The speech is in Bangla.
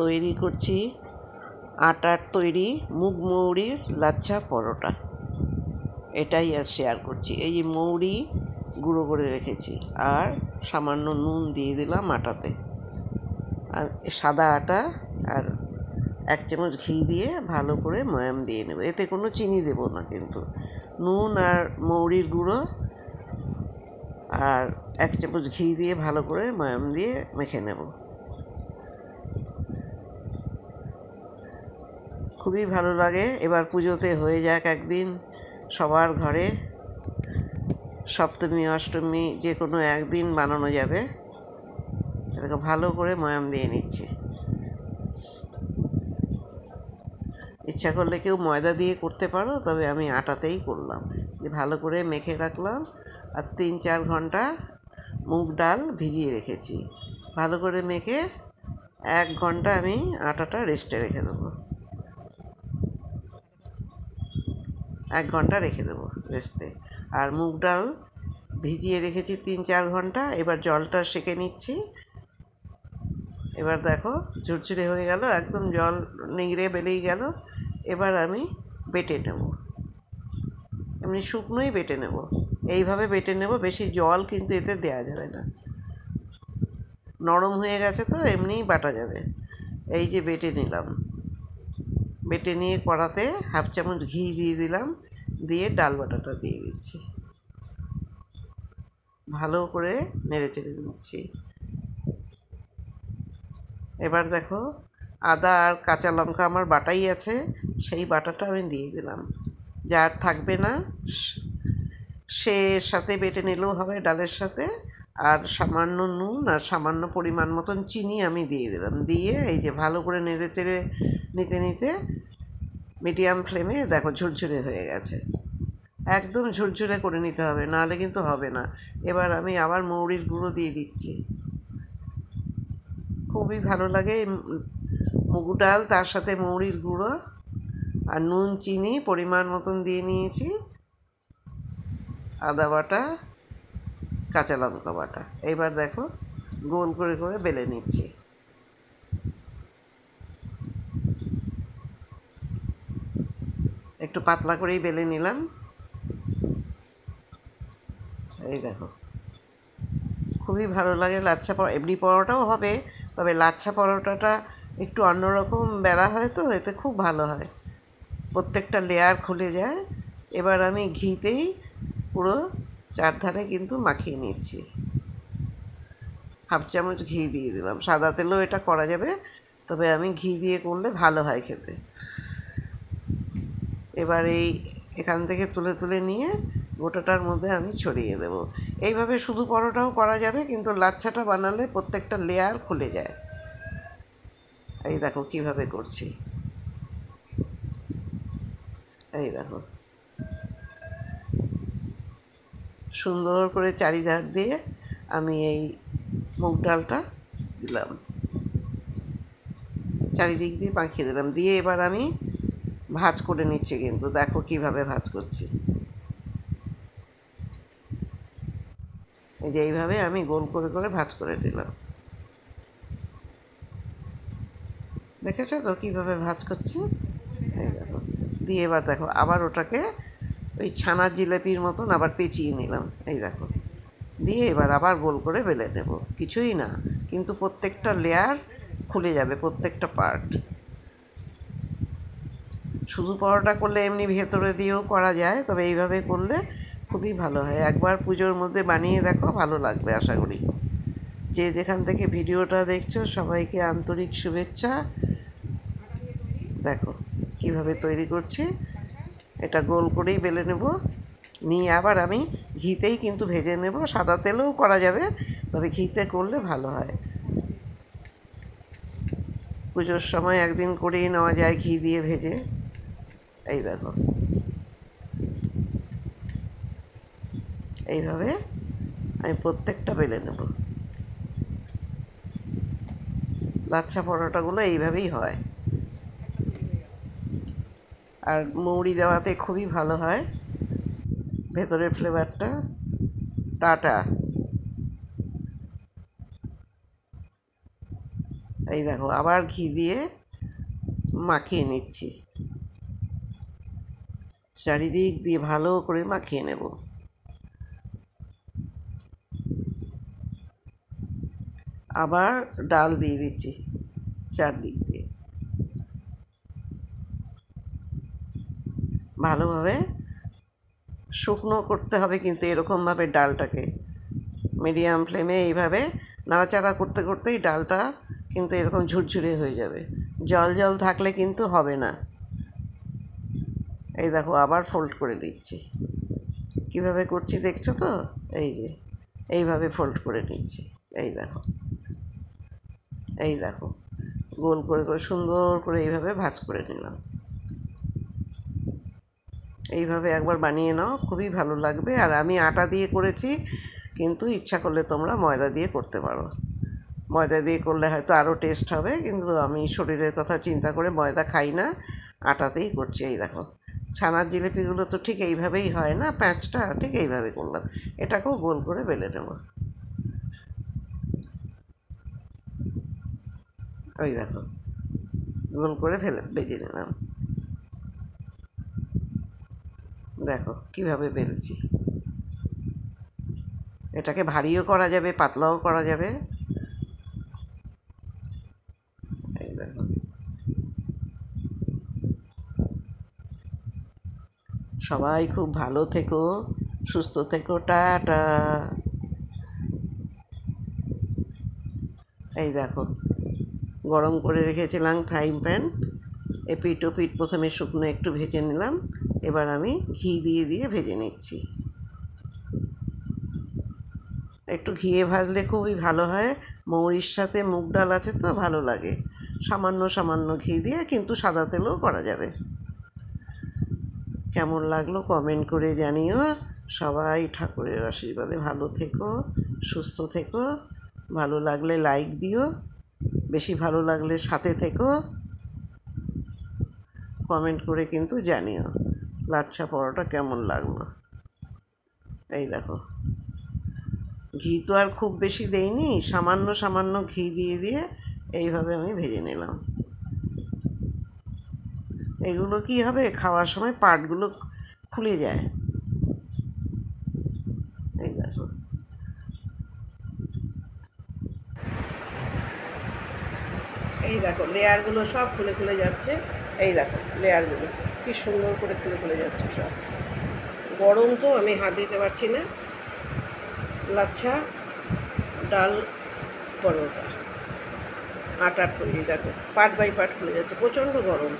তৈরি করছি আটার তৈরি মুগ মৌরির লাচ্ছা পরোটা। এটাই আজ শেয়ার করছি। এই যে মৌরি গুঁড়ো করে রেখেছি আর সামান্য নুন দিয়ে দিলাম আটাতে, আর সাদা আটা আর 1 চামচ ঘি দিয়ে ভালো করে ময়াম দিয়ে নেব। এতে কোনো চিনি দেব না, কিন্তু নুন আর মৌরির গুঁড়ো আর 1 চামচ ঘি দিয়ে ভালো করে ময়াম দিয়ে মেখে নেব। খুবই ভালো লাগে। এবার পুজোতে হয়ে যাক একদিন সবার ঘরে, সপ্তমী অষ্টমী যে কোনো একদিন বানানো যাবে। এটাকে ভালো করে ময়াম দিয়ে নিচ্ছি। ইচ্ছা করলে কেউ ময়দা দিয়ে করতে পারো, তবে আমি আটাতেই করলাম। যে ভালো করে মেখে রাখলাম আর 3-4 ঘন্টা মুগ ডাল ভিজিয়ে রেখেছি। ভালো করে মেখে 1 ঘন্টা আমি আটাটা রেস্টে রেখে দেবো। 1 ঘন্টা রেখে দেবো রেস্টে। আর মুগ ডাল ভিজিয়ে রেখেছি 3-4 ঘন্টা। এবার জলটা সেঁকে নিচ্ছি। এবার দেখো ঝুরঝুরে হয়ে গেল, একদম জল নিংড়ে বেরিয়ে গেল। এবার আমি বেটে নেব, এমনি শুকনোই বেটে নেব। এইভাবে বেটে নেব, বেশি জল কিন্তু এতে দেওয়া যাবে না। নরম হয়ে গেছে তো এমনিই বাটা যাবে। এই যে বেটে নিলাম, বেটে নিয়ে কড়াতে 1/2 চামচ ঘি দিয়ে দিলাম, দিয়ে ডাল বাটাটা দিয়ে দিচ্ছি। ভালো করে নেড়ে চেড়ে নিচ্ছি। এবার দেখো আদা আর কাঁচা লঙ্কা আমার বাটাই আছে, সেই বাটাটা আমি দিয়ে দিলাম। যার থাকবে না সে সাথে বেটে নিলেও হবে ডালের সাথে। আর সামান্য নুন আর সামান্য পরিমাণ মতন চিনি আমি দিয়ে দিলাম। দিয়ে এই যে ভালো করে নেড়ে চেড়ে নিতে নিতে মিডিয়াম ফ্লেমে দেখো ঝুরঝুরে হয়ে গেছে। একদম ঝুরঝুরে করে নিতে হবে, নাহলে কিন্তু হবে না। এবার আমি আবার মৌরির গুঁড়ো দিয়ে দিচ্ছি। খুবই ভালো লাগে মুগ ডাল, তার সাথে মৌরির গুঁড়ো আর নুন চিনি পরিমাণ মতন দিয়ে নিয়েছি, আদা বাটা কাঁচা লঙ্কা বাটা। এবার দেখো গোল করে করে বেলে নিচ্ছি। একটু পাতলা করেই বেলে নিলাম। এই দেখো খুবই ভালো লাগে লাচ্ছা পরোটা। এমনি পরোটাও হবে, তবে লাচ্ছা পরোটাটা একটু অন্যরকম বেলা হয় তো, এতে খুব ভালো হয়, প্রত্যেকটা লেয়ার খুলে যায়। এবার আমি ঘিতেই পুরো চারধারে কিন্তু মাখিয়ে নিচ্ছি। 1/2 চামচ ঘি দিয়ে দিলাম। সাদা তেলেও এটা করা যাবে, তবে আমি ঘি দিয়ে করলে ভালো হয় খেতে। এবার এখান থেকে তুলে তুলে নিয়ে গোটাটার মধ্যে আমি ছড়িয়ে দেব। এইভাবে শুধু পরোটাও করা যাবে, কিন্তু লাচ্ছাটা বানালে প্রত্যেকটা লেয়ার খুলে যায়। এই দেখো কিভাবে করছি, এই দেখো সুন্দর করে চারিধার দিয়ে আমি এই মুগ ডালটা দিলাম, চারিদিক দিয়ে মাখিয়ে দিলাম। দিয়ে এবার আমি ভাঁজ করে নিচ্ছি, কিন্তু দেখো কিভাবে ভাঁজ করছি। এই যে এইভাবে আমি গোল করে করে ভাঁজ করে নিলাম। দেখেছো তো কীভাবে ভাঁজ করছি? এই দেখো, দিয়ে এবার দেখো আবার ওটাকে ওই ছানার জিলাপির মতন আবার পেঁচিয়ে নিলাম। এই দেখো, দিয়ে এবার আবার গোল করে বেলে নেব। কিছুই না, কিন্তু প্রত্যেকটা লেয়ার খুলে যাবে, প্রত্যেকটা পার্ট। শুধু পরোটা করলে এমনি ভেতরে দিয়েও করা যায়, তবে এইভাবে করলে খুবই ভালো হয়। একবার পুজোর মধ্যে বানিয়ে দেখো, ভালো লাগবে আশা করি। যে যেখান থেকে ভিডিওটা দেখছো সবাইকে আন্তরিক শুভেচ্ছা। দেখো কিভাবে তৈরি করছি, এটা গোল করেই বেলে নেব, নিয়ে আবার আমি ঘিতেই কিন্তু ভেজে নেব। সাদা তেলেও করা যাবে, তবে ঘিতে করলে ভালো হয়। পুজোর সময় একদিন করেই নেওয়া যায় ঘি দিয়ে ভেজে। এই দেখো এইভাবে আমি প্রত্যেকটা বেলে নেব। লাচ্ছা পরোটাগুলো এইভাবেই হয়, আর মৌরি দেওয়াতে খুবই ভালো হয় ভেতরের ফ্লেভারটা। টাটা। এই দেখো আবার ঘি দিয়ে মাখিয়ে নিচ্ছি, চারিদিক দিয়ে ভালো করে মাখিয়ে নেব। আবার ডাল দিয়ে দিচ্ছি চারদিক দিয়ে, ভালোভাবে শুকনো করতে হবে কিন্তু এরকমভাবে ডালটাকে মিডিয়াম ফ্লেমে এইভাবে নাড়াচাড়া করতে করতেই ডালটা কিন্তু এরকম ঝুরঝুরে হয়ে যাবে। জল জল থাকলে কিন্তু হবে না। এই দেখো আবার ফোল্ড করে নিচ্ছি, কিভাবে করছি দেখছো তো? এই যে এইভাবে ফোল্ড করে নিচ্ছি, এই দেখো, এই দেখো গোল করে করে সুন্দর করে এইভাবে ভাঁজ করে নিলাম। এইভাবে একবার বানিয়ে নাও, খুবই ভালো লাগবে। আর আমি আটা দিয়ে করেছি, কিন্তু ইচ্ছা করলে তোমরা ময়দা দিয়ে করতে পারো। ময়দা দিয়ে করলে হয়তো আরও টেস্ট হবে, কিন্তু আমি শরীরের কথা চিন্তা করে ময়দা খাই না, আটাতেই করছি। এই দেখো ছানার জিলিপিগুলো তো ঠিক এইভাবেই হয় না, প্যাঁচটা ঠিক এইভাবে করলাম। এটাকেও গোল করে বেলে নেব। ওই দেখো গোল করে ভেজে নিলাম। দেখো কিভাবে বেলছি। এটাকে ভারীও করা যাবে, পাতলাও করা যাবে। এই দেখো সবাই খুব ভালো থেকো, সুস্থ থেকো, টাটা। এই দেখো গরম করে রেখেছিলাম ফ্রাইং প্যান, এপিট ওপিট প্রথমে শুকনো একটু ভেজে নিলাম, এবার আমি ঘি দিয়ে দিয়ে ভেজে নিচ্ছি। একটু ঘিয়ে ভাজলে খুবই ভালো হয়, মৌরির সাথে মুগ ডাল আছে তো ভালো লাগে। সামান্য সামান্য ঘি দিয়ে, কিন্তু সাদা তেলেও করা যাবে। কেমন লাগলো কমেন্ট করে জানিও। সবাই ঠাকুরের আশীর্বাদে ভালো থেকো, সুস্থ থেকো। ভালো লাগলে লাইক দিও, বেশি ভালো লাগলে সাথে থেকো, কমেন্ট করে কিন্তু জানিও লাচ্ছা পরোটা কেমন লাগলো। এই দেখো ঘি তো আর খুব বেশি দেইনি, সামান্য সামান্য ঘি দিয়ে দিয়ে এইভাবে আমি ভেজে নিলাম। এগুলো কি হবে, খাওয়ার সময় পাটগুলো খুলে যায়। এই দেখো এই দেখো লেয়ারগুলো সব খুলে খুলে যাচ্ছে। এই দেখো লেয়ারগুলো কি সুন্দর করে খুলে খুলে যাচ্ছে সব। গরম তো আমি হাত দিতে পারছি না। লাচ্ছা ডাল পরোটা আটার তৈরি, দেখো পার্ট বাই পার্ট খুলে যাচ্ছে, প্রচণ্ড গরম।